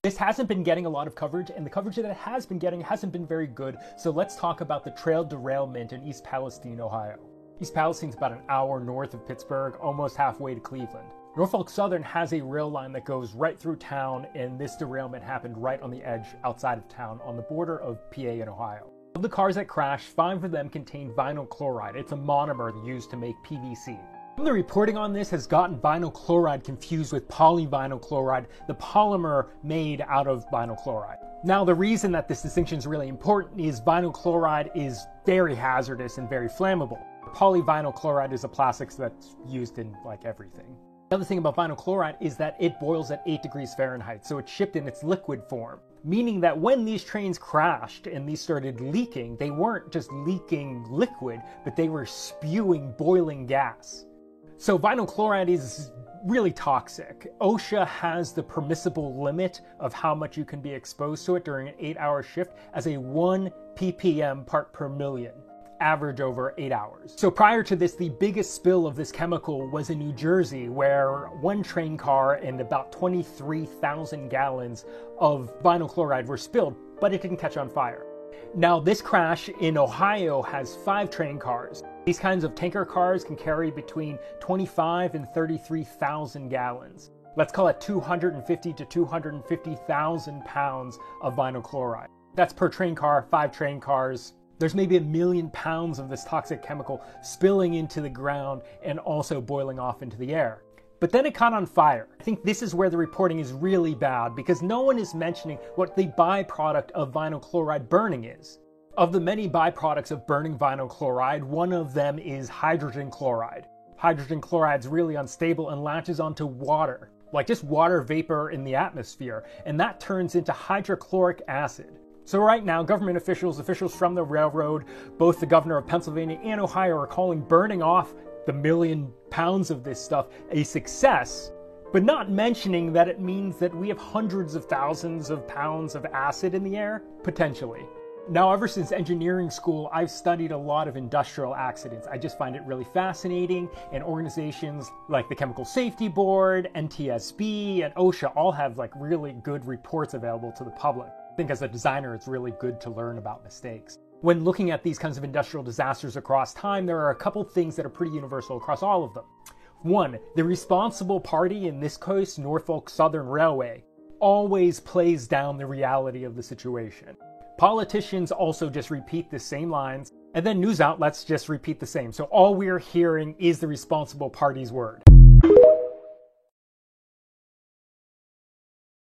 This hasn't been getting a lot of coverage, and the coverage that it has been getting hasn't been very good, so let's talk about the trail derailment in East Palestine, Ohio. East Palestine's about an hour north of Pittsburgh, almost halfway to Cleveland. Norfolk Southern has a rail line that goes right through town, and this derailment happened right on the edge outside of town on the border of PA and Ohio. Of the cars that crashed, 5 of them contained vinyl chloride. It's a monomer used to make PVC. Some of the reporting on this has gotten vinyl chloride confused with polyvinyl chloride, the polymer made out of vinyl chloride. Now, the reason that this distinction is really important is vinyl chloride is very hazardous and very flammable. Polyvinyl chloride is a plastic that's used in like everything. The other thing about vinyl chloride is that it boils at 8 degrees Fahrenheit, so it's shipped in its liquid form. Meaning that when these trains crashed and these started leaking, they weren't just leaking liquid, but they were spewing boiling gas. So vinyl chloride is really toxic. OSHA has the permissible limit of how much you can be exposed to it during an 8-hour shift as a 1 ppm part per million, average over 8 hours. So prior to this, the biggest spill of this chemical was in New Jersey, where one train car and about 23,000 gallons of vinyl chloride were spilled, but it didn't catch on fire. Now, this crash in Ohio has 5 train cars. These kinds of tanker cars can carry between 25 and 33,000 gallons. Let's call it 250 to 250,000 pounds of vinyl chloride. That's per train car, 5 train cars. There's maybe 1 million pounds of this toxic chemical spilling into the ground and also boiling off into the air. But then it caught on fire. I think this is where the reporting is really bad because no one is mentioning what the byproduct of vinyl chloride burning is. Of the many byproducts of burning vinyl chloride, one of them is hydrogen chloride. Hydrogen chloride is really unstable and latches onto water, like just water vapor in the atmosphere, and that turns into hydrochloric acid. So right now, government officials from the railroad, both the governor of Pennsylvania and Ohio are calling burning off the 1 million pounds of this stuff a success, but not mentioning that it means that we have hundreds of thousands of pounds of acid in the air, potentially. Now, ever since engineering school, I've studied a lot of industrial accidents. I just find it really fascinating, and organizations like the Chemical Safety Board, NTSB, and OSHA all have like really good reports available to the public. I think as a designer, it's really good to learn about mistakes. When looking at these kinds of industrial disasters across time, there are a couple things that are pretty universal across all of them. 1, the responsible party, in this case, Norfolk Southern Railway, always plays down the reality of the situation. Politicians also just repeat the same lines, and then news outlets just repeat the same. So all we're hearing is the responsible party's word.